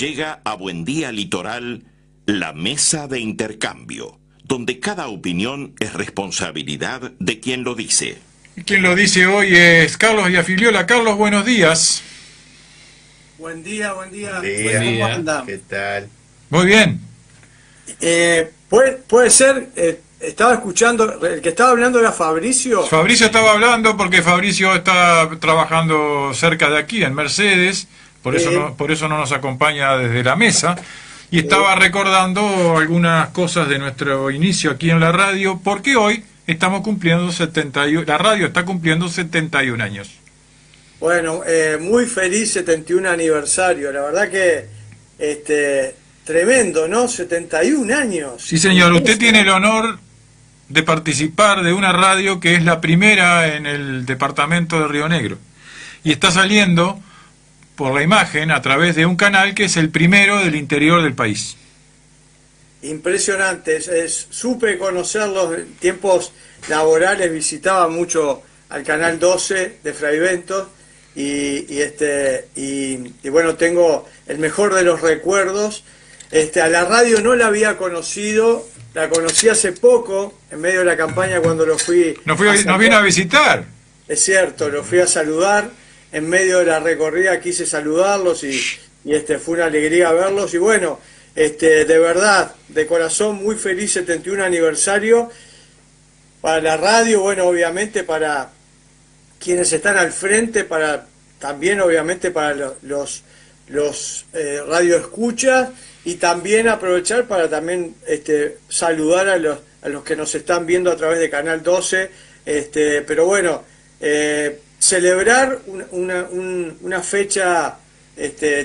Llega a Buen Día Litoral la mesa de intercambio, donde cada opinión es responsabilidad de quien lo dice. Quien lo dice hoy es Carlos Villafiliola. Carlos, buenos días. Buen día, buen día. Buen ¿Cómo anda? ¿Qué tal? Muy bien. Puede ser, estaba escuchando, el que estaba hablando era Fabricio. Fabricio estaba hablando porque Fabricio está trabajando cerca de aquí, en Mercedes, por eso no nos acompaña desde la mesa, y estaba recordando algunas cosas de nuestro inicio aquí en la radio, porque hoy estamos cumpliendo 71, la radio está cumpliendo 71 años. Bueno, muy feliz 71 aniversario, la verdad que tremendo, ¿no? 71 años. Sí, señor, usted tiene el honor de participar de una radio que es la primera en el departamento de Río Negro, y está saliendo por la imagen a través de un canal que es el primero del interior del país. Impresionante, supe conocerlos en tiempos laborales, visitaba mucho al Canal 12 de Fraiventos y bueno, tengo el mejor de los recuerdos. A la radio no la había conocido, la conocí hace poco, en medio de la campaña cuando lo fui... Nos vino a visitar. Es cierto, lo fui a saludar, en medio de la recorrida quise saludarlos y fue una alegría verlos y bueno, de verdad, de corazón, muy feliz 71 aniversario para la radio, bueno, obviamente para quienes están al frente, también obviamente para los radioescuchas y también aprovechar para también saludar a los que nos están viendo a través de Canal 12, pero bueno, celebrar una fecha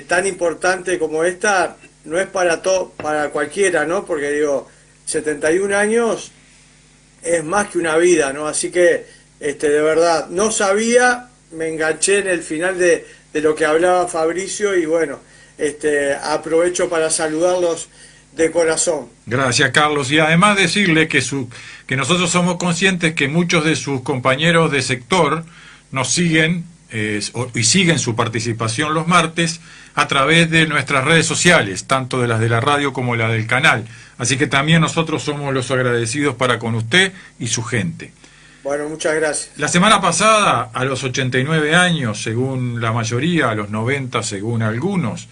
tan importante como esta no es para cualquiera, ¿no? Porque digo, 71 años es más que una vida, ¿no? Así que de verdad, no sabía, me enganché en el final de lo que hablaba Fabricio y bueno, aprovecho para saludarlos de corazón. Gracias, Carlos, y además decirle que nosotros somos conscientes que muchos de sus compañeros de sector nos siguen y siguen su participación los martes a través de nuestras redes sociales, tanto de las de la radio como la del canal. Así que también nosotros somos los agradecidos para con usted y su gente. Bueno, muchas gracias. La semana pasada, a los 89 años, según la mayoría, a los 90 según algunos,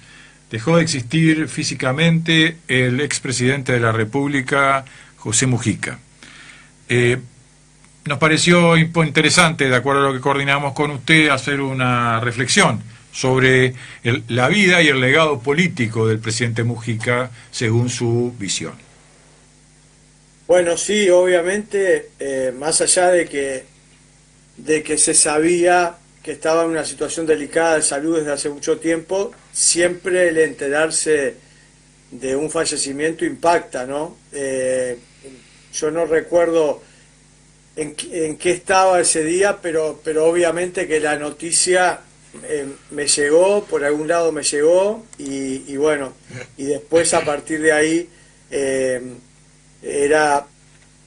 dejó de existir físicamente el expresidente de la República, José Mujica. Nos pareció interesante, de acuerdo a lo que coordinamos con usted, hacer una reflexión sobre la vida y el legado político del presidente Mujica según su visión. Bueno, sí, obviamente, más allá de que se sabía que estaba en una situación delicada de salud desde hace mucho tiempo, siempre el enterarse de un fallecimiento impacta, ¿no? Yo no recuerdo en qué estaba ese día, pero obviamente que la noticia me llegó, por algún lado me llegó, y bueno, y después a partir de ahí era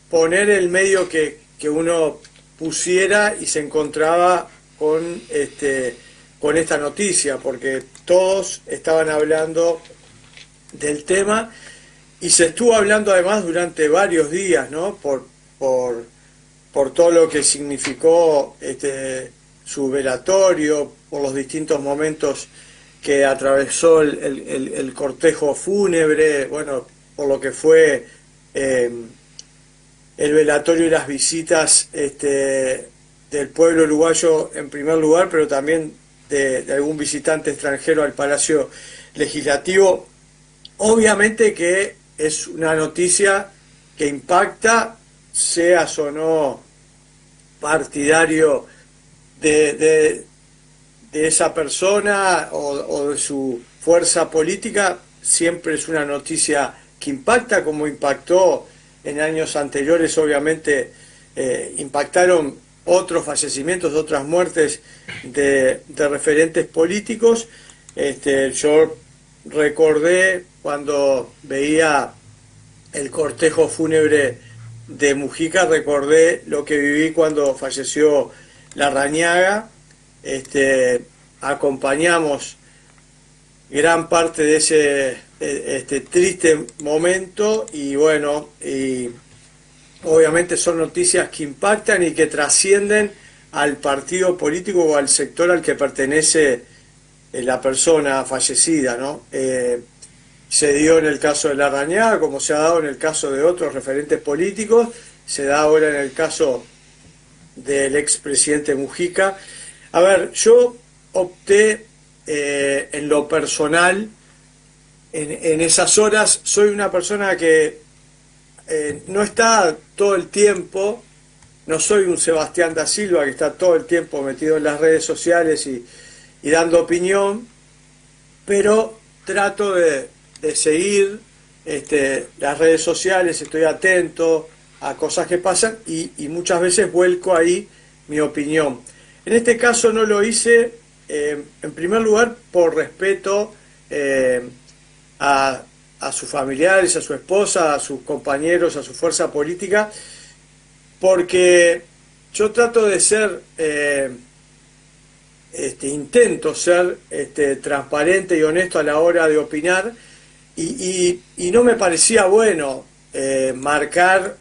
poner el medio que uno pusiera y se encontraba con esta noticia, porque todos estaban hablando del tema y se estuvo hablando además durante varios días, ¿no? Por todo lo que significó su velatorio, por los distintos momentos que atravesó el cortejo fúnebre, bueno, por lo que fue el velatorio y las visitas del pueblo uruguayo en primer lugar, pero también de algún visitante extranjero al Palacio Legislativo. Obviamente que es una noticia que impacta, seas o no partidario de esa persona o de su fuerza política, siempre es una noticia que impacta, como impactó en años anteriores, obviamente impactaron otros fallecimientos, otras muertes de referentes políticos. Yo recordé cuando veía el cortejo fúnebre de Mujica, recordé lo que viví cuando falleció Larrañaga. Acompañamos gran parte de ese triste momento, y bueno, y obviamente son noticias que impactan y que trascienden al partido político o al sector al que pertenece la persona fallecida, ¿no? Se dio en el caso de Larrañaga, como se ha dado en el caso de otros referentes políticos, se da ahora en el caso del expresidente Mujica. A ver, yo opté en lo personal, en esas horas, soy una persona que no está todo el tiempo, no soy un Sebastián da Silva que está todo el tiempo metido en las redes sociales y dando opinión, pero trato de seguir las redes sociales, estoy atento a cosas que pasan y muchas veces vuelco ahí mi opinión. En este caso no lo hice, en primer lugar, por respeto a sus familiares, a su esposa, a sus compañeros, a su fuerza política, porque yo trato de ser, intento ser transparente y honesto a la hora de opinar, y no me parecía bueno marcar,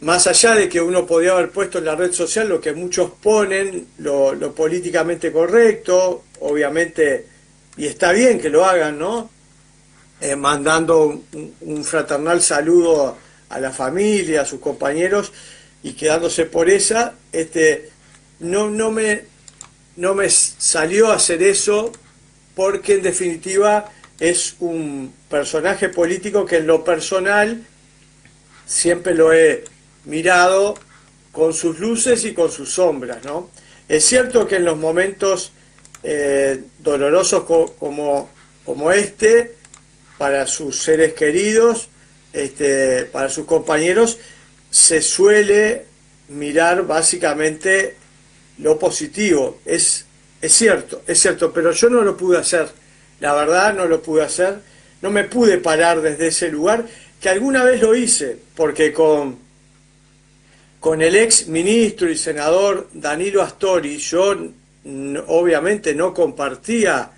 más allá de que uno podía haber puesto en la red social lo que muchos ponen, lo políticamente correcto, obviamente, y está bien que lo hagan, ¿no? Mandando un fraternal saludo a la familia, a sus compañeros, y quedándose por esa, no me salió a hacer eso, porque en definitiva es un personaje político que en lo personal siempre lo he mirado con sus luces y con sus sombras, ¿no? Es cierto que en los momentos dolorosos como este, para sus seres queridos, para sus compañeros, se suele mirar básicamente lo positivo. Es cierto, pero yo no lo pude hacer, la verdad no lo pude hacer, no me pude parar desde ese lugar, que alguna vez lo hice, porque con el ex ministro y senador Danilo Astori, yo obviamente no compartía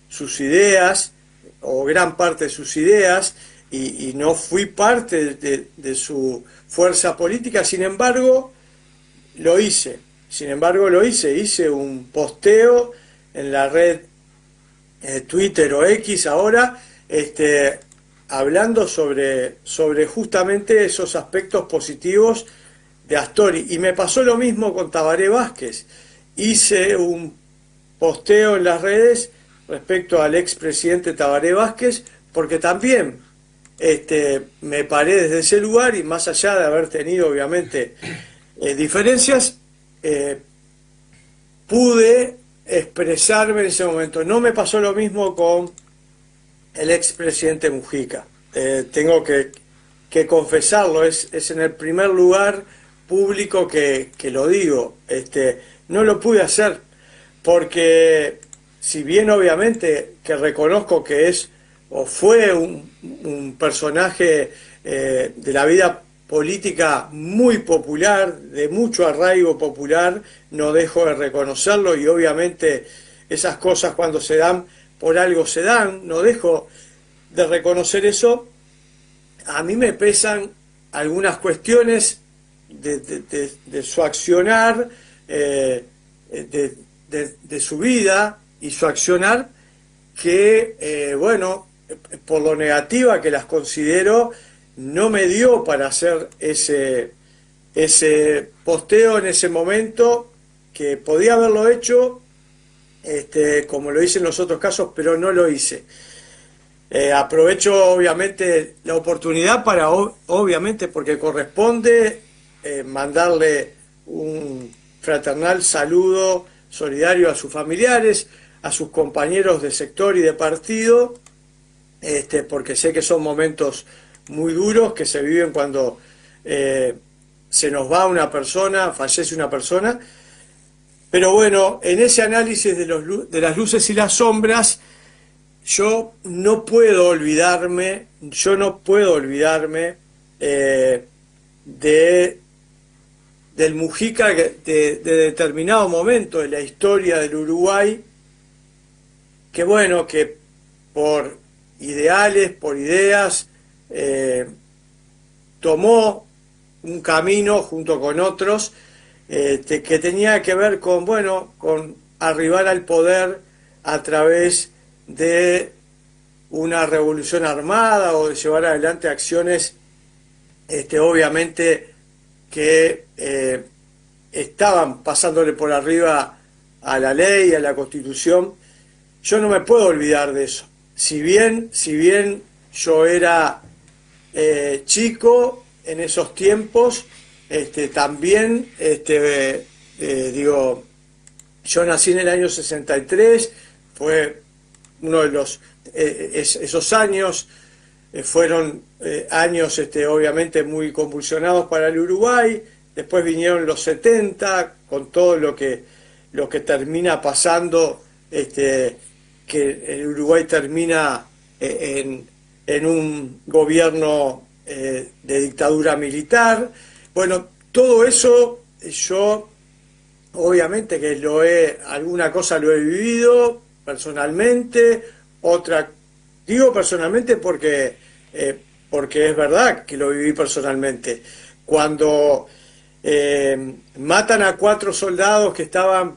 sus ideas, o gran parte de sus ideas, y no fui parte de su fuerza política, sin embargo lo hice, hice un posteo en la red Twitter o X ahora, hablando sobre justamente esos aspectos positivos de Astori, y me pasó lo mismo con Tabaré Vázquez. Hice un posteo en las redes respecto al expresidente Tabaré Vázquez, porque también me paré desde ese lugar, y más allá de haber tenido obviamente diferencias, pude expresarme en ese momento. No me pasó lo mismo con el expresidente Mujica, tengo que confesarlo, es en el primer lugar público que lo digo. No lo pude hacer porque, si bien obviamente que reconozco que es o fue un personaje de la vida política muy popular, de mucho arraigo popular, no dejo de reconocerlo, y obviamente esas cosas cuando se dan por algo se dan, no dejo de reconocer eso. A mí me pesan algunas cuestiones de su accionar, de su vida y su accionar, que bueno, por lo negativa que las considero, no me dio para hacer ese posteo en ese momento, que podía haberlo hecho, como lo hice en los otros casos, pero no lo hice. Aprovecho obviamente la oportunidad para, obviamente porque corresponde, mandarle un fraternal saludo solidario a sus familiares, a sus compañeros de sector y de partido, porque sé que son momentos muy duros que se viven cuando se nos va una persona, fallece una persona. Pero bueno, en ese análisis de las luces y las sombras, yo no puedo olvidarme del Mujica de determinado momento de la historia del Uruguay, bueno, que por ideales, por ideas, tomó un camino junto con otros que tenía que ver con, bueno, con arribar al poder a través de una revolución armada o de llevar adelante acciones, obviamente, que estaban pasándole por arriba a la ley, a la Constitución. Yo no me puedo olvidar de eso. Si bien yo era chico en esos tiempos, también, digo, yo nací en el año 63, fue uno de los, esos años fueron años obviamente muy convulsionados para el Uruguay. Después vinieron los 70 con todo lo que termina pasando, que el Uruguay termina en un gobierno de dictadura militar. Bueno, todo eso yo obviamente que alguna cosa lo he vivido personalmente, otra, digo personalmente porque es verdad que lo viví personalmente. Cuando matan a 4 soldados que estaban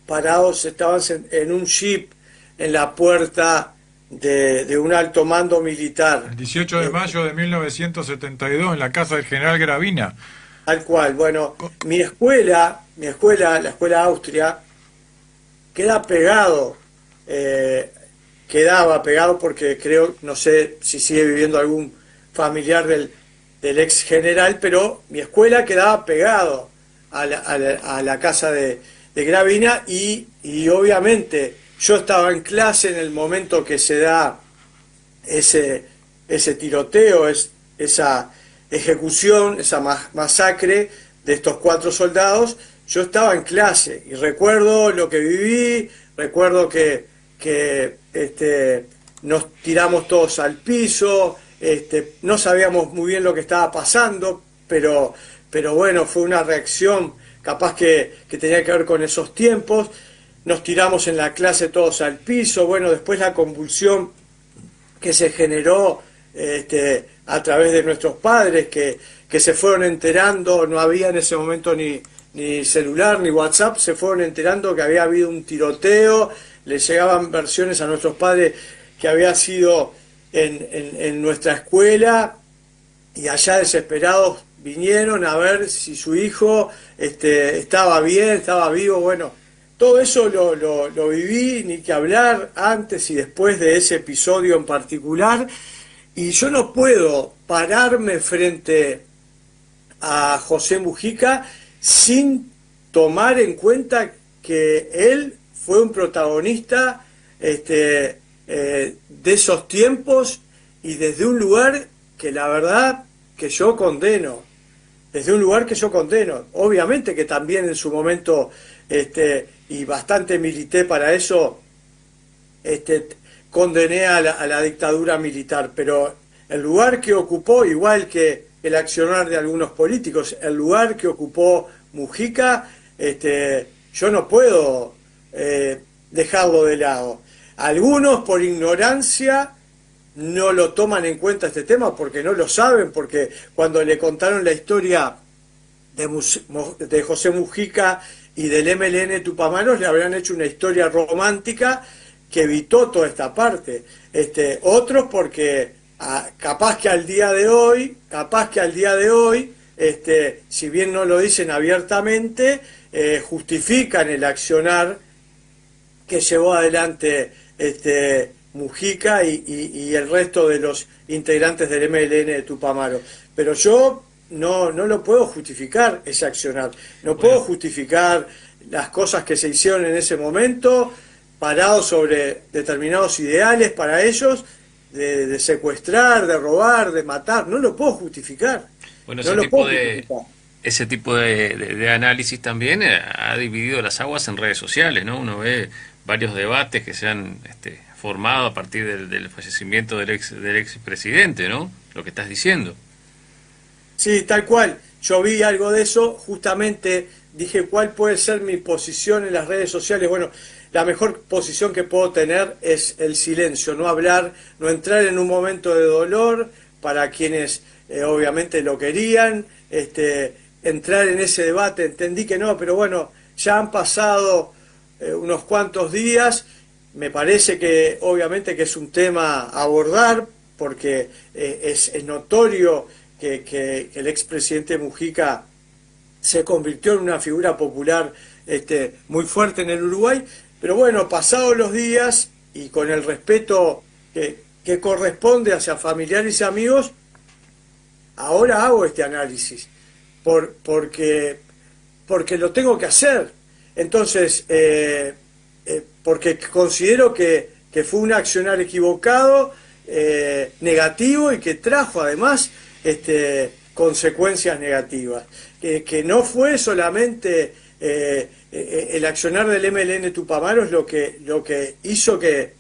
parados, estaban en un jeep en la puerta de un alto mando militar. El 18 de mayo de 1972, en la casa del general Gravina. Tal cual. Bueno, mi escuela, la escuela Austria, quedaba pegado porque creo, no sé si sigue viviendo algún familiar del ex general, pero mi escuela quedaba pegado a la casa de Gravina y obviamente yo estaba en clase en el momento que se da ese tiroteo, esa ejecución, esa masacre de estos 4 soldados. Yo estaba en clase y recuerdo lo que viví, recuerdo que nos tiramos todos al piso, no sabíamos muy bien lo que estaba pasando, pero bueno, fue una reacción capaz que tenía que ver con esos tiempos. Nos tiramos en la clase todos al piso. Bueno, después la convulsión que se generó a través de nuestros padres que se fueron enterando, no había en ese momento ni celular ni WhatsApp, se fueron enterando que había habido un tiroteo, les llegaban versiones a nuestros padres que había sido en nuestra escuela, y allá desesperados vinieron a ver si su hijo estaba bien, estaba vivo. Bueno, todo eso lo viví, ni que hablar, antes y después de ese episodio en particular, y yo no puedo pararme frente a José Mujica sin tomar en cuenta que él fue un protagonista de esos tiempos y desde un lugar que la verdad que yo condeno, obviamente que también en su momento y bastante milité para eso, condené a la dictadura militar, pero el lugar que ocupó, igual que el accionar de algunos políticos, el lugar que ocupó Mujica, yo no puedo dejarlo de lado. Algunos por ignorancia no lo toman en cuenta este tema porque no lo saben, porque cuando le contaron la historia de José Mujica y del MLN Tupamaros le habrán hecho una historia romántica que evitó toda esta parte. Otros porque capaz que al día de hoy, si bien no lo dicen abiertamente, justifican el accionar que llevó adelante Mujica y el resto de los integrantes del MLN de Tupamaros. Pero yo no lo puedo justificar ese accionar, no puedo justificar las cosas que se hicieron en ese momento, parados sobre determinados ideales para ellos, de secuestrar, de robar, de matar. No lo puedo justificar. Bueno, no lo puedo justificar. Ese tipo de análisis también ha dividido las aguas en redes sociales, ¿no? Uno ve varios debates que se han formado a partir del fallecimiento del expresidente, ¿no? Lo que estás diciendo. Sí, tal cual. Yo vi algo de eso, justamente dije cuál puede ser mi posición en las redes sociales. Bueno, la mejor posición que puedo tener es el silencio, no hablar, no entrar en un momento de dolor para quienes obviamente lo querían, entrar en ese debate. Entendí que no, pero bueno, ya han pasado unos cuantos días. Me parece que obviamente que es un tema a abordar, porque es notorio que el expresidente Mujica se convirtió en una figura popular muy fuerte en el Uruguay. Pero bueno, pasados los días y con el respeto que corresponde hacia familiares y amigos, ahora hago este análisis, porque lo tengo que hacer. Entonces, porque considero que fue un accionar equivocado, negativo, y que trajo además consecuencias negativas. Que no fue solamente el accionar del MLN Tupamaros lo que hizo que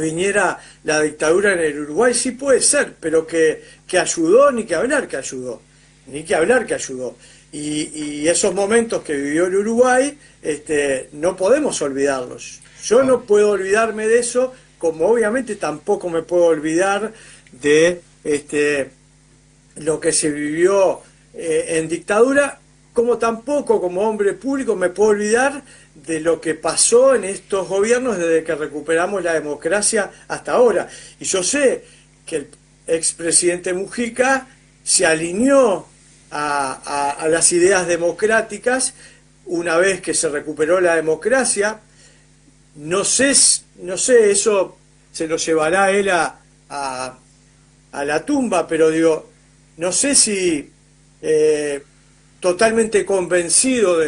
viniera la dictadura en el Uruguay. Sí, puede ser, pero que ayudó, ni que hablar que ayudó, y esos momentos que vivió el Uruguay no podemos olvidarlos. Yo no puedo olvidarme de eso, como obviamente tampoco me puedo olvidar de lo que se vivió en dictadura, como tampoco como hombre público me puedo olvidar de lo que pasó en estos gobiernos desde que recuperamos la democracia hasta ahora. Y yo sé que el expresidente Mujica se alineó a las ideas democráticas una vez que se recuperó la democracia. No sé, eso se lo llevará él a la tumba, pero digo, no sé si totalmente convencido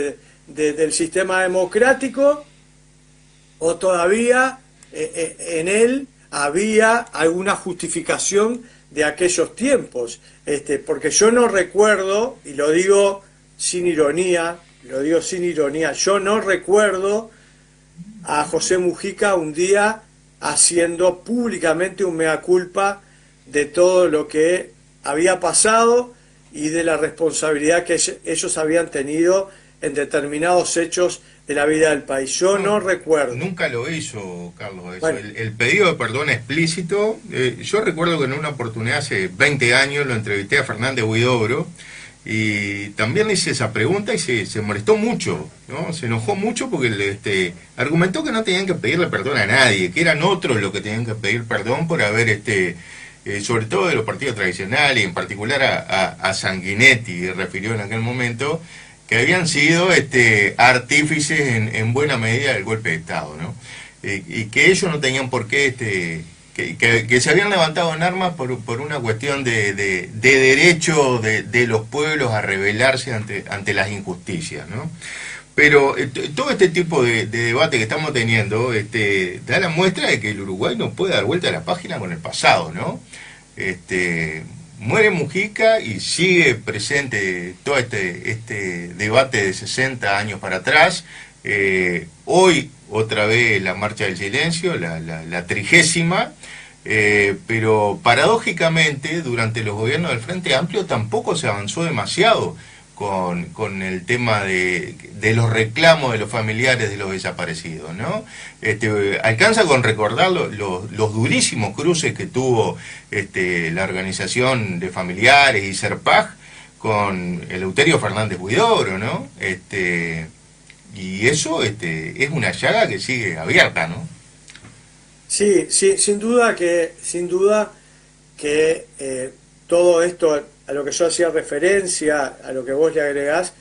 del sistema democrático, o todavía en él había alguna justificación de aquellos tiempos, porque yo no recuerdo, y lo digo sin ironía, yo no recuerdo a José Mujica un día haciendo públicamente un mea culpa de todo lo que había pasado y de la responsabilidad que ellos habían tenido en determinados hechos de la vida del país. Yo no recuerdo. Nunca lo hizo, Carlos, eso. Bueno. El pedido de perdón explícito, yo recuerdo que en una oportunidad hace 20 años lo entrevisté a Fernández Huidobro, y también le hice esa pregunta y se molestó mucho, ¿no? Se enojó mucho porque argumentó que no tenían que pedirle perdón a nadie, que eran otros los que tenían que pedir perdón por haber, sobre todo de los partidos tradicionales, y en particular a Sanguinetti, refirió en aquel momento, que habían sido artífices en buena medida del golpe de Estado, ¿no? Y que ellos no tenían por qué, que se habían levantado en armas por una cuestión de derecho de los pueblos a rebelarse ante las injusticias, ¿no? Pero todo este tipo de debate que estamos teniendo da la muestra de que el Uruguay no puede dar vuelta a la página con el pasado, ¿no? Muere Mujica y sigue presente todo este debate de 60 años para atrás. Hoy otra vez la marcha del silencio, la 30ª, pero paradójicamente durante los gobiernos del Frente Amplio tampoco se avanzó demasiado con el tema de los reclamos de los familiares de los desaparecidos, ¿no? Alcanza con recordar los durísimos cruces que tuvo la organización de familiares y Serpaj con Eleuterio Fernández Huidobro, ¿no? Y eso es una llaga que sigue abierta, ¿no? Sí, sin duda que todo esto a lo que yo hacía referencia, a lo que vos le agregás,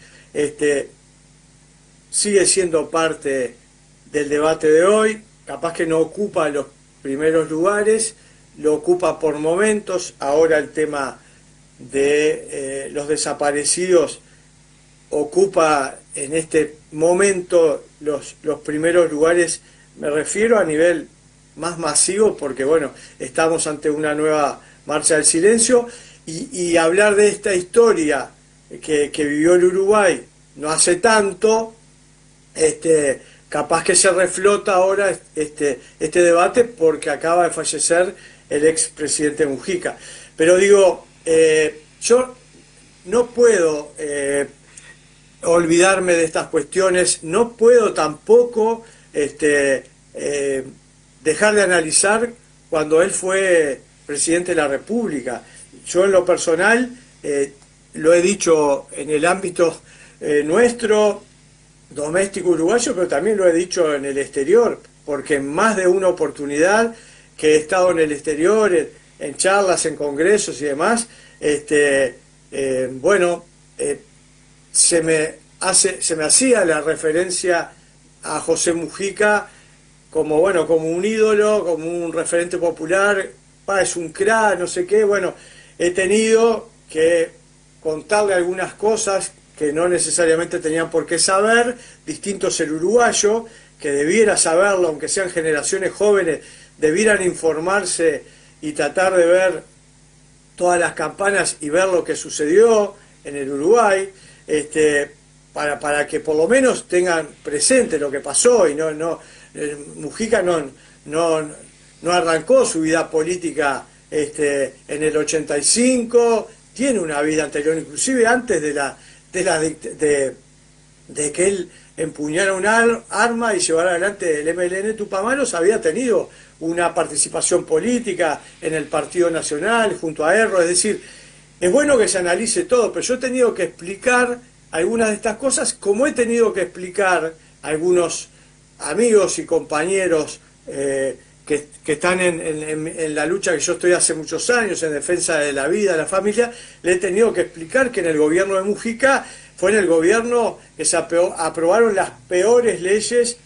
sigue siendo parte del debate de hoy. Capaz que no ocupa los primeros lugares, lo ocupa por momentos. Ahora el tema de los desaparecidos ocupa en este momento los primeros lugares. Me refiero a nivel más masivo, porque bueno, estamos ante una nueva marcha del silencio, y hablar de esta historia que vivió el Uruguay no hace tanto, capaz que se reflota ahora este debate porque acaba de fallecer el expresidente Mujica. Pero digo, yo no puedo olvidarme de estas cuestiones, no puedo tampoco dejar de analizar cuando él fue presidente de la República. Yo en lo personal lo he dicho en el ámbito nuestro, doméstico uruguayo, pero también lo he dicho en el exterior, porque en más de una oportunidad que he estado en el exterior, en charlas, en congresos y demás, se me hacía la referencia a José Mujica como un ídolo, como un referente popular, es un crack, no sé qué. Bueno, he tenido que contarle algunas cosas que no necesariamente tenían por qué saber, distinto es el uruguayo, que debiera saberlo, aunque sean generaciones jóvenes, debieran informarse y tratar de ver todas las campanas y ver lo que sucedió en el Uruguay, para que por lo menos tengan presente lo que pasó. Y Mujica no arrancó su vida política en el 85, tiene una vida anterior, inclusive antes de que él empuñara un arma y llevara adelante el MLN Tupamaros, había tenido una participación política en el Partido Nacional junto a Erro. Es decir, es bueno que se analice todo, pero yo he tenido que explicar algunas de estas cosas, como he tenido que explicar a algunos amigos y compañeros que están en la lucha que yo estoy hace muchos años, en defensa de la vida, de la familia. Le he tenido que explicar que en el gobierno de Mujica fue en el gobierno que se aprobaron las peores leyes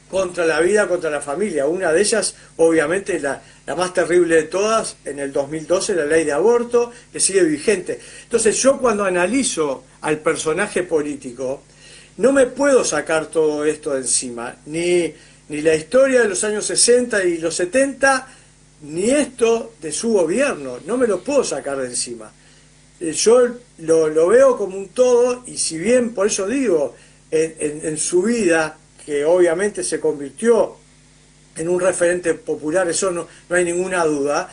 contra la vida, contra la familia. Una de ellas, obviamente, la más terrible de todas, en el 2012, la ley de aborto, que sigue vigente. Entonces, yo cuando analizo al personaje político, no me puedo sacar todo esto de encima, ni la historia de los años 60 y los 70, ni esto de su gobierno, no me lo puedo sacar de encima. Yo lo veo como un todo, y si bien, por eso digo, en su vida, que obviamente se convirtió en un referente popular, eso no hay ninguna duda.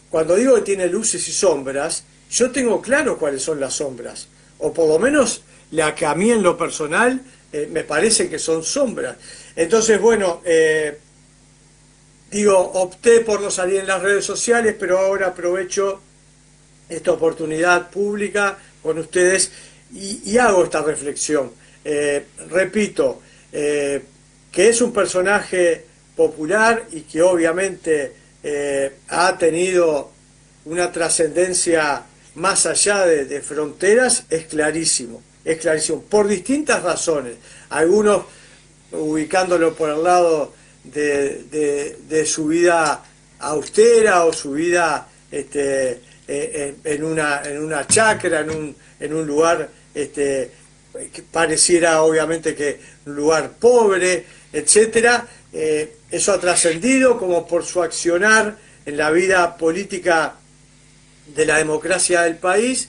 Cuando digo que tiene luces y sombras, yo tengo claro cuáles son las sombras, o por lo menos la que a mí en lo personal me parece que son sombras. Entonces, bueno, opté por no salir en las redes sociales, pero ahora aprovecho esta oportunidad pública con ustedes y hago esta reflexión. Repito, que es un personaje popular y que obviamente ha tenido una trascendencia más allá de fronteras, es clarísimo, por distintas razones. Algunos ubicándolo por el lado de su vida austera o su vida en una chacra, en un lugar que pareciera obviamente que un lugar pobre, etcétera. Eso ha trascendido como por su accionar en la vida política de la democracia del país,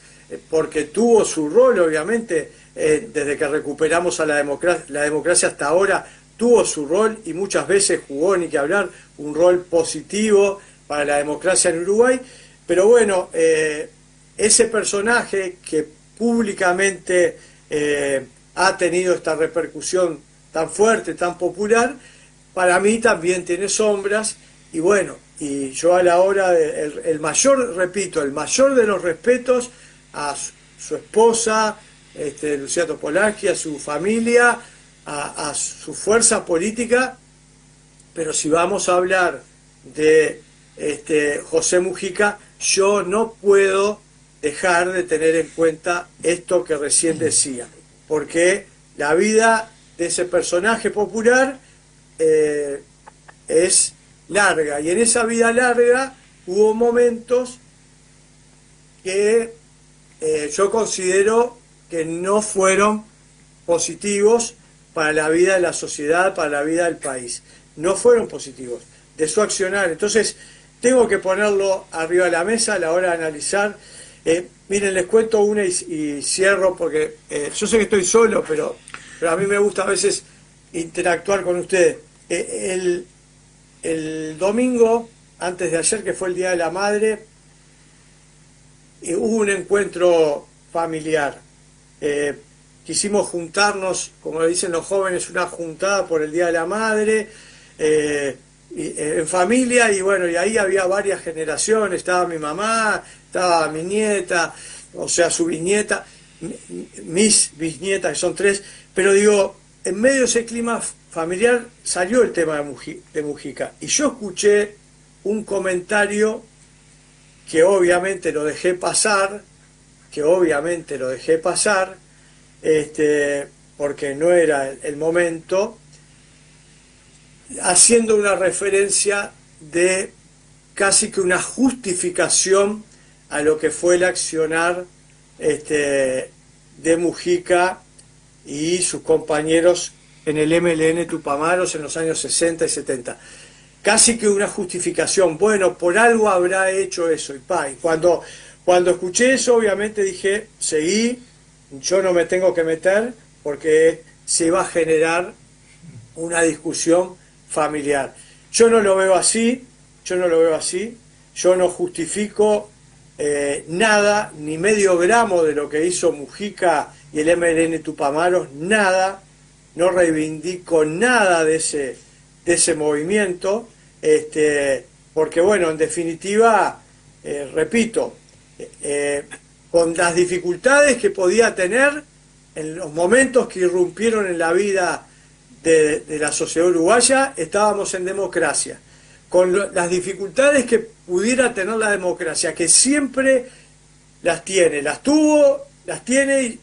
porque tuvo su rol, obviamente, desde que recuperamos a la democracia hasta ahora, tuvo su rol y muchas veces jugó, ni que hablar, un rol positivo para la democracia en Uruguay. Pero bueno, ese personaje que públicamente ha tenido esta repercusión tan fuerte, tan popular, para mí también tiene sombras. Y bueno, y yo a la hora el mayor de los respetos a su esposa, Lucía Topolaki, a su familia, a su fuerza política. Pero si vamos a hablar de José Mujica, yo no puedo dejar de tener en cuenta esto que recién decía, porque la vida de ese personaje popular es larga, y en esa vida larga hubo momentos que yo considero que no fueron positivos para la vida de la sociedad, para la vida del país. No fueron positivos de su accionar. Entonces, tengo que ponerlo arriba de la mesa a la hora de analizar. Miren, les cuento una y cierro, porque yo sé que estoy solo, pero a mí me gusta a veces interactuar con ustedes. El domingo, antes de ayer, que fue el Día de la Madre, hubo un encuentro familiar. quisimos juntarnos, como le dicen los jóvenes, una juntada por el Día de la Madre, en familia, y bueno, y ahí había varias generaciones, estaba mi mamá, estaba mi nieta, o sea, su bisnieta, mis bisnietas, que son 3, pero digo, en medio de ese clima familiar salió el tema de Mujica, y yo escuché un comentario que obviamente lo dejé pasar, porque no era el momento, haciendo una referencia de casi que una justificación a lo que fue el accionar de Mujica y sus compañeros en el MLN Tupamaros en los años 60 y 70. Casi que una justificación, bueno, por algo habrá hecho eso, y cuando escuché eso, obviamente dije, seguí, yo no me tengo que meter, porque se va a generar una discusión familiar. Yo no lo veo así, yo no justifico nada, ni medio gramo de lo que hizo Mujica y el MLN Tupamaros, nada, no reivindico nada de ese movimiento, porque bueno, en definitiva, repito, con las dificultades que podía tener en los momentos que irrumpieron en la vida de la sociedad uruguaya, estábamos en democracia. Con las dificultades que pudiera tener la democracia, que siempre las tuvo, las tiene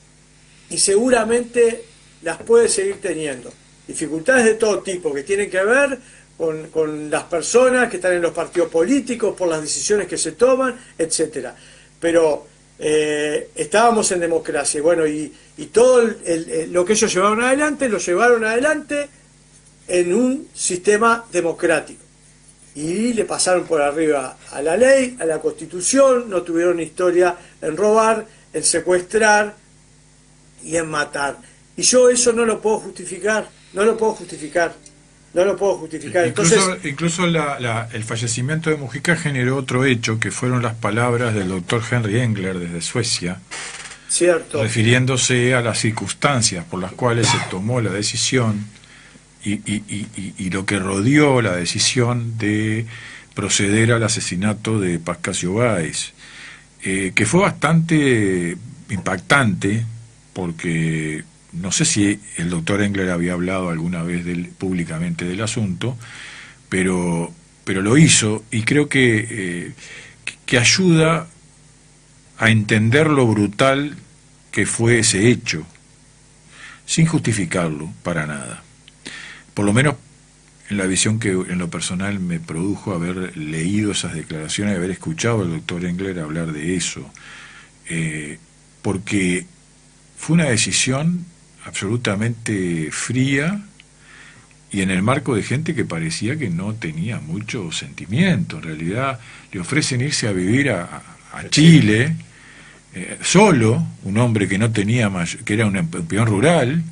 y seguramente las puede seguir teniendo. Dificultades de todo tipo, que tienen que ver con las personas que están en los partidos políticos, por las decisiones que se toman, etcétera. Pero estábamos en democracia, bueno, y todo lo que ellos llevaron adelante, lo llevaron adelante en un sistema democrático. Y le pasaron por arriba a la ley, a la Constitución, no tuvieron historia en robar, en secuestrar y en matar. Y yo eso no lo puedo justificar. Incluso el fallecimiento de Mujica generó otro hecho, que fueron las palabras del doctor Henry Engler desde Suecia, cierto, refiriéndose a las circunstancias por las cuales se tomó la decisión y lo que rodeó la decisión de proceder al asesinato de Pascasio Báez, que fue bastante impactante, porque no sé si el doctor Engler había hablado alguna vez públicamente del asunto, pero lo hizo, y creo que ayuda a entender lo brutal que fue ese hecho, sin justificarlo para nada. Por lo menos en la visión que en lo personal me produjo haber leído esas declaraciones, haber escuchado al doctor Engler hablar de eso, porque fue una decisión absolutamente fría y en el marco de gente que parecía que no tenía mucho sentimiento. En realidad le ofrecen irse a vivir a Chile, solo, un hombre que no tenía que era un peón rural,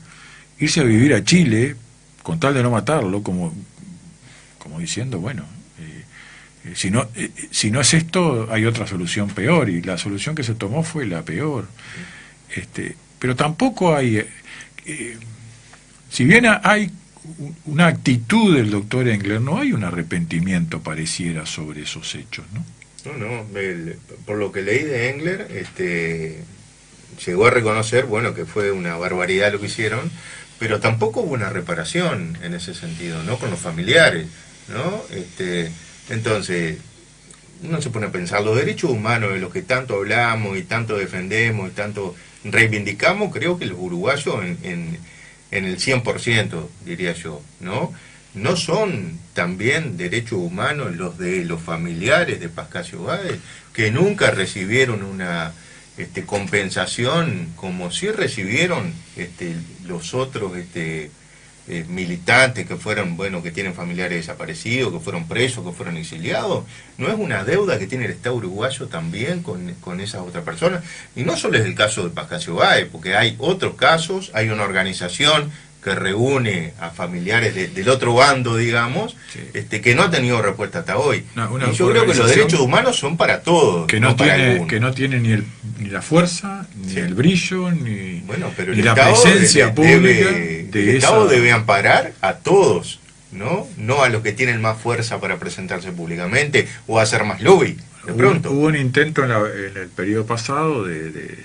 irse a vivir a Chile con tal de no matarlo, como diciendo, bueno, si no es esto, hay otra solución peor, y la solución que se tomó fue la peor. Pero tampoco hay, si bien hay una actitud del doctor Engler, no hay un arrepentimiento, pareciera, sobre esos hechos, ¿no? No, por lo que leí de Engler, llegó a reconocer, bueno, que fue una barbaridad lo que hicieron, pero tampoco hubo una reparación en ese sentido, ¿no? Con los familiares, ¿no? Entonces, uno se pone a pensar, los derechos humanos de los que tanto hablamos y tanto defendemos y tanto reivindicamos, creo que los uruguayos en el 100%, diría yo, ¿no? ¿No son también derechos humanos los de los familiares de Pascasio Báez, que nunca recibieron una compensación como sí recibieron los otros militantes que fueron, bueno, que tienen familiares desaparecidos, que fueron presos, que fueron exiliados? ¿No es una deuda que tiene el Estado uruguayo también con esas otras personas? Y no solo es el caso de Pascasio Báez, porque hay otros casos, hay una organización que reúne a familiares del otro bando, digamos, Sí. que no ha tenido respuesta hasta hoy. Una Y yo creo que los derechos humanos son para todos, que no no para tiene, algunos. que no tiene ni la fuerza, ni Sí. el brillo, ni, Bueno, pero ni el la Estado presencia pública el de Estado esa... debe amparar a todos, no a los que tienen más fuerza para presentarse públicamente o hacer más lobby, de pronto. Hubo un intento en el periodo pasado de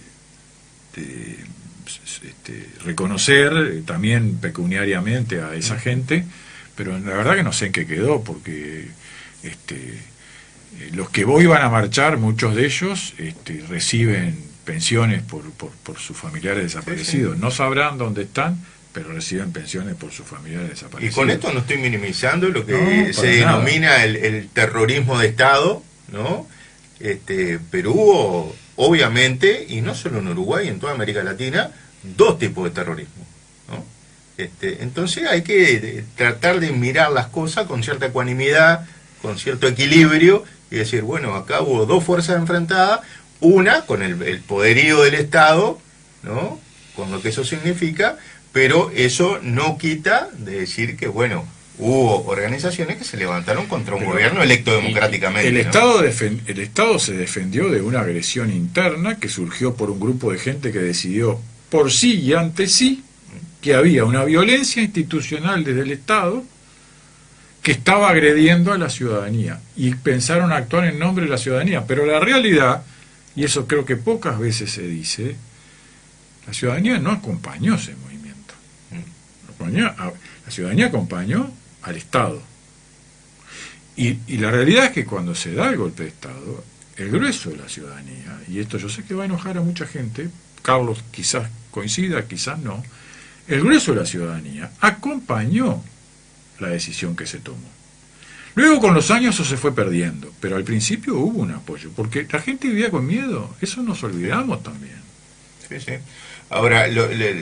reconocer también pecuniariamente a esa gente, pero la verdad que no sé en qué quedó, porque los que hoy van a marchar, muchos de ellos reciben pensiones por sus familiares desaparecidos. Sí, sí. No sabrán dónde están, pero reciben pensiones por sus familiares Y desaparecidos. con esto no estoy minimizando lo que No, se para denomina el terrorismo de Estado, ¿no? Pero hubo, obviamente, y no solo en Uruguay, en toda América Latina, dos tipos de terrorismo, ¿no? Entonces hay que tratar de mirar las cosas con cierta ecuanimidad, con cierto equilibrio, y decir, bueno, acá hubo dos fuerzas enfrentadas, una con el poderío del Estado, ¿no? Con lo que eso significa, pero eso no quita de decir que, bueno, hubo organizaciones que se levantaron contra un Pero gobierno electo democráticamente. El ¿no? Estado se defendió de una agresión interna que surgió por un grupo de gente que decidió por sí y ante sí que había una violencia institucional desde el Estado que estaba agrediendo a la ciudadanía y pensaron actuar en nombre de la ciudadanía. Pero la realidad, y eso creo que pocas veces se dice, la ciudadanía no acompañó ese movimiento. La ciudadanía acompañó al Estado. Y la realidad es que cuando se da el golpe de Estado, el grueso de la ciudadanía, y esto yo sé que va a enojar a mucha gente, Carlos quizás coincida, quizás no, el grueso de la ciudadanía acompañó la decisión que se tomó. Luego con los años eso se fue perdiendo, pero al principio hubo un apoyo, porque la gente vivía con miedo, eso nos olvidamos también. Sí, sí. Ahora,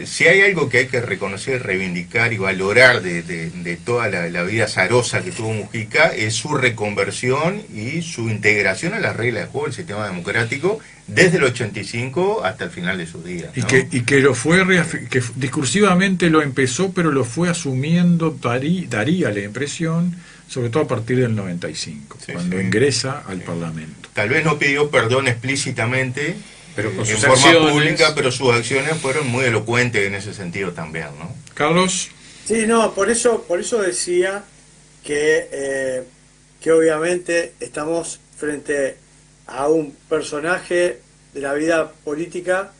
si hay algo que hay que reconocer, reivindicar y valorar de toda la vida azarosa que tuvo Mujica, es su reconversión y su integración a las reglas de juego del sistema democrático desde el 85 hasta el final de sus días, ¿no? Y que lo fue, que discursivamente lo empezó, pero lo fue asumiendo, daría la impresión, sobre todo a partir del 95, Sí, cuando sí. ingresa al Parlamento. Tal vez no pidió perdón explícitamente, Pero con en sus forma acciones. pública, pero sus acciones fueron muy elocuentes en ese sentido también, ¿no? Carlos, Sí, no, por eso decía que obviamente estamos frente a un personaje de la vida política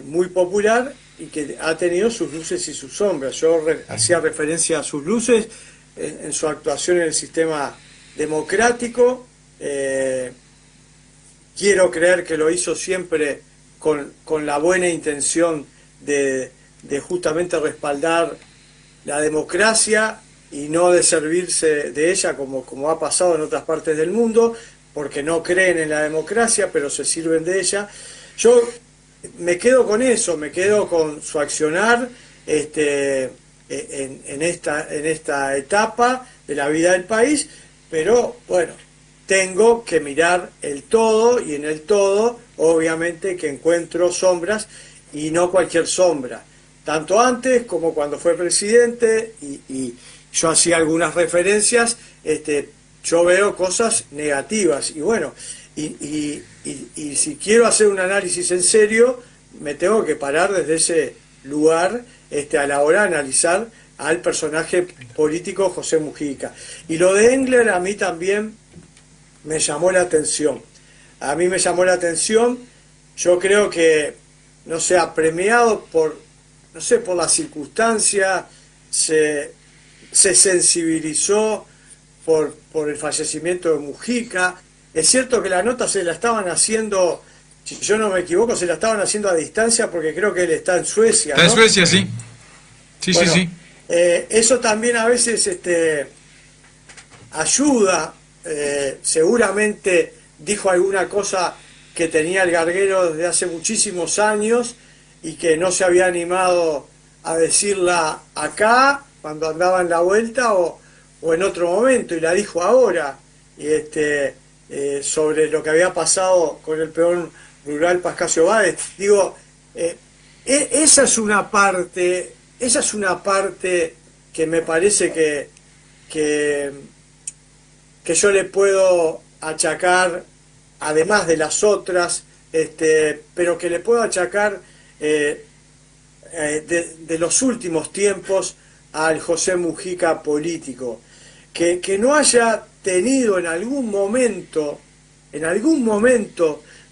muy popular y que ha tenido sus luces y sus sombras. Yo hacía referencia a sus luces en su actuación en el sistema democrático. Quiero creer que lo hizo siempre con la buena intención de justamente respaldar la democracia y no de servirse de ella como ha pasado en otras partes del mundo, porque no creen en la democracia, pero se sirven de ella. Yo me quedo con eso, me quedo con su accionar en esta etapa de la vida del país, pero bueno, tengo que mirar el todo, y en el todo obviamente que encuentro sombras, y no cualquier sombra, tanto antes como cuando fue presidente, y yo hacía algunas referencias, yo veo cosas negativas, y bueno, y si quiero hacer un análisis en serio, me tengo que parar desde ese lugar a la hora de analizar al personaje político José Mujica. Y lo de Engler a mí también me llamó la atención. A mí me llamó la atención, yo creo que, no sé, apremiado por la circunstancia, se sensibilizó por el fallecimiento de Mujica. Es cierto que la nota se la estaban haciendo, si yo no me equivoco, se la estaban haciendo a distancia, porque creo que él está en Suecia, está en ¿no? Suecia, sí. Sí, Bueno, sí. Eso también a veces ayuda. Seguramente dijo alguna cosa que tenía el garguero desde hace muchísimos años y que no se había animado a decirla acá cuando andaba en la vuelta o en otro momento, y la dijo ahora, sobre lo que había pasado con el peón rural Pascasio Báez. Digo, esa es una parte esa es una parte que me parece que yo le puedo achacar, además de las otras, pero que le puedo achacar de los últimos tiempos al José Mujica político, que no haya tenido en algún momento,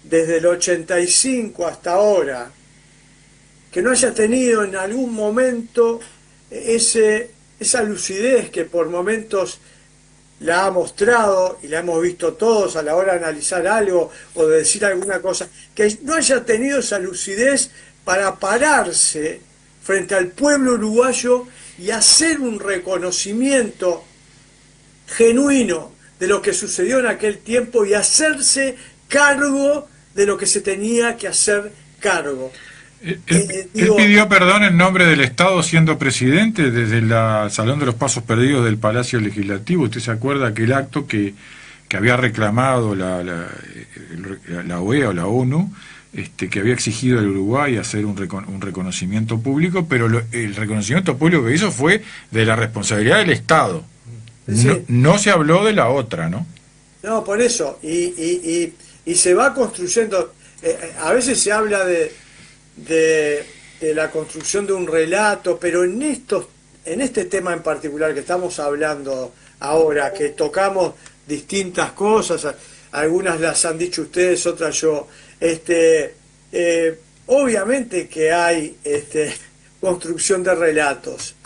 desde el 85 hasta ahora, que no haya tenido en algún momento esa lucidez que por momentos la ha mostrado y la hemos visto todos a la hora de analizar algo o de decir alguna cosa, que no haya tenido esa lucidez para pararse frente al pueblo uruguayo y hacer un reconocimiento genuino de lo que sucedió en aquel tiempo y hacerse cargo de lo que se tenía que hacer cargo. Él pidió perdón en nombre del Estado siendo presidente desde el Salón de los Pasos Perdidos del Palacio Legislativo. ¿Usted se acuerda aquel acto que había reclamado la OEA o la ONU, que había exigido al Uruguay hacer un reconocimiento público, pero el reconocimiento público que hizo fue de la responsabilidad del Estado? Sí. No se habló de la otra, ¿no? No, por eso. Y se va construyendo. A veces se habla de la construcción de un relato, pero en este tema en particular que estamos hablando ahora, que tocamos distintas cosas, algunas las han dicho ustedes, otras yo, obviamente que hay construcción de relatos,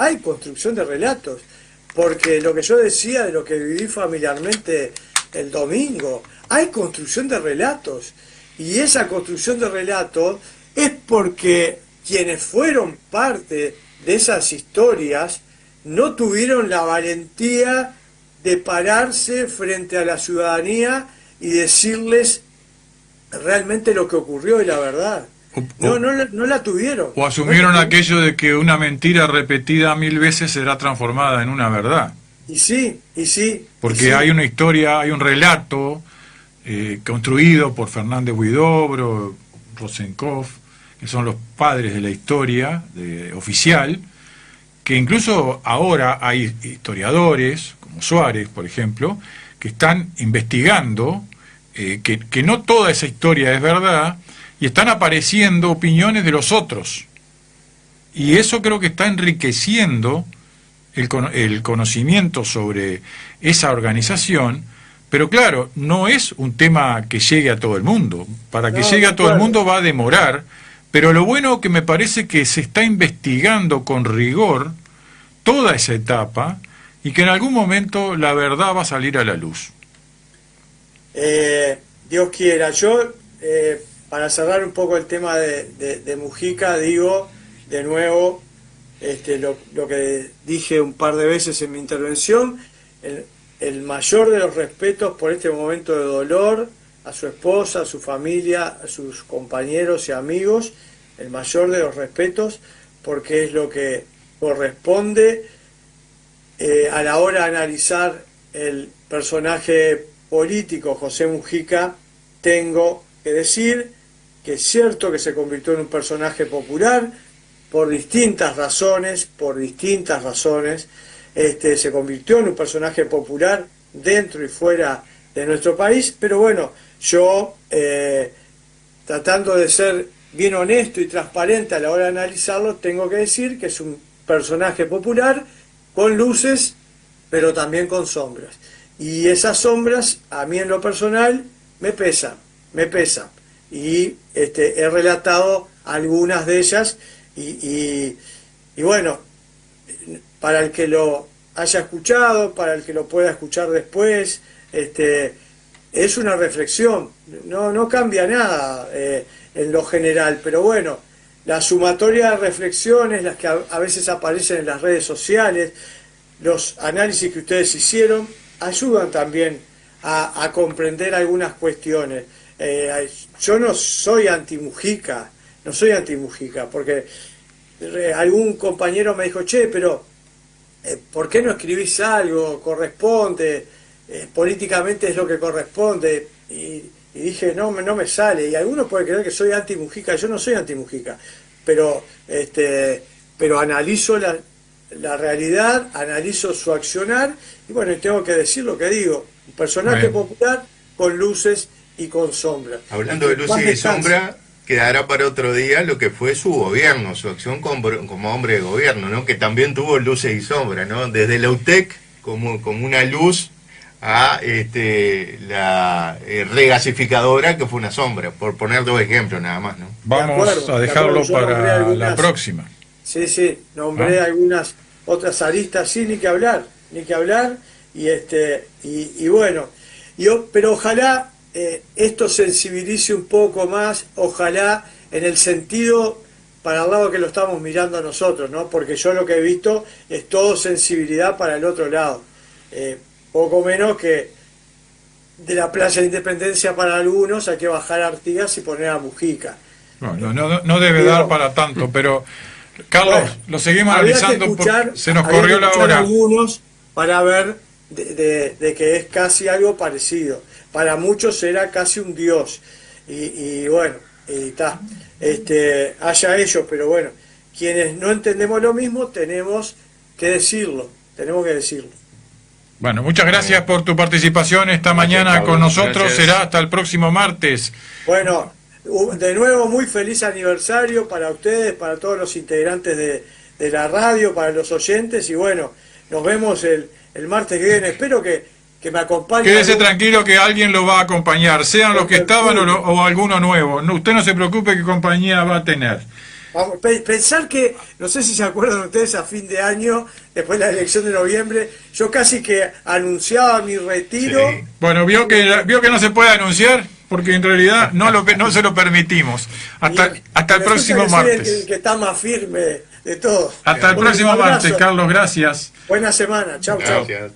porque lo que yo decía de lo que viví familiarmente el domingo, hay construcción de relatos, y esa construcción de relatos es porque quienes fueron parte de esas historias no tuvieron la valentía de pararse frente a la ciudadanía y decirles realmente lo que ocurrió y la verdad. No la tuvieron. O asumieron aquello de que una mentira repetida 1000 veces será transformada en una verdad. Y sí. Porque hay una historia, hay un relato construido por Fernández Huidobro, Rosenkopf, que son los padres de la historia oficial, que incluso ahora hay historiadores, como Suárez, por ejemplo, que están investigando que no toda esa historia es verdad, y están apareciendo opiniones de los otros. Y eso creo que está enriqueciendo el conocimiento sobre esa organización, pero claro, no es un tema que llegue a todo el mundo. Para que llegue a todo el mundo va a demorar, pero lo bueno que me parece que se está investigando con rigor toda esa etapa y que en algún momento la verdad va a salir a la luz. Dios quiera. Yo, para cerrar un poco el tema de Mujica, digo de nuevo lo que dije un par de veces en mi intervención, el mayor de los respetos por este momento de dolor, a su esposa, a su familia, a sus compañeros y amigos, el mayor de los respetos, porque es lo que corresponde a la hora de analizar el personaje político José Mujica. Tengo que decir que es cierto que se convirtió en un personaje popular por distintas razones, se convirtió en un personaje popular dentro y fuera de nuestro país, pero bueno, yo tratando de ser bien honesto y transparente a la hora de analizarlo, tengo que decir que es un personaje popular con luces, pero también con sombras. Y esas sombras, a mí en lo personal, me pesan. Y he relatado algunas de ellas, y bueno, para el que lo haya escuchado, para el que lo pueda escuchar después, es una reflexión, no cambia nada en lo general, pero bueno, la sumatoria de reflexiones, las que a veces aparecen en las redes sociales, los análisis que ustedes hicieron, ayudan también a comprender algunas cuestiones. Yo no soy anti-Mujica, porque algún compañero me dijo, che, pero ¿por qué no escribís algo? Corresponde, políticamente es lo que corresponde. Y dije, no me sale. Y algunos pueden creer que soy anti-Mujica. Yo no soy anti-Mujica, pero pero analizo la realidad, analizo su accionar, y bueno, tengo que decir lo que digo, un personaje popular con luces y con sombras. Hablando de luces y sombra, quedará para otro día lo que fue su gobierno, su acción como hombre de gobierno, ¿no? Que también tuvo luces y sombras, ¿no? Desde la UTEC como una luz a la regasificadora, que fue una sombra, por poner 2 ejemplos nada más, ¿no? Vamos a dejarlo para la próxima. Sí, nombré algunas otras aristas, sí, ni que hablar, y bueno, pero ojalá esto sensibilice un poco más, ojalá en el sentido para el lado que lo estamos mirando nosotros, ¿no? Porque yo lo que he visto es todo sensibilidad para el otro lado, poco menos que de la Plaza de Independencia para algunos hay que bajar a Artigas y poner a Mujica. No debe dar para tanto, pero Carlos, bueno, lo seguimos analizando porque se nos corrió la hora. Algunos para ver de que es casi algo parecido. Para muchos era casi un dios. Y bueno, está. Haya ellos, pero bueno, quienes no entendemos lo mismo tenemos que decirlo. Bueno, muchas gracias por tu participación esta mañana con nosotros. Gracias. Será hasta el próximo martes. Bueno, de nuevo muy feliz aniversario para ustedes, para todos los integrantes de la radio, para los oyentes, y bueno, nos vemos el martes que viene. Espero que me acompañen. Quédese tranquilo que alguien lo va a acompañar, sean los que estaban o alguno nuevo. No, usted no se preocupe, qué compañía va a tener. Vamos, pensar que, no sé si se acuerdan ustedes, a fin de año, después de la elección de noviembre, yo casi que anunciaba mi retiro. Sí. Bueno, vio que no se puede anunciar, porque en realidad no se lo permitimos. Hasta el próximo martes. El que está más firme de todos. Hasta el próximo martes, Carlos, gracias. Buena semana, chau.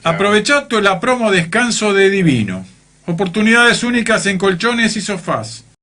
Aprovechá la promo Descanso de Divino. Oportunidades únicas en colchones y sofás.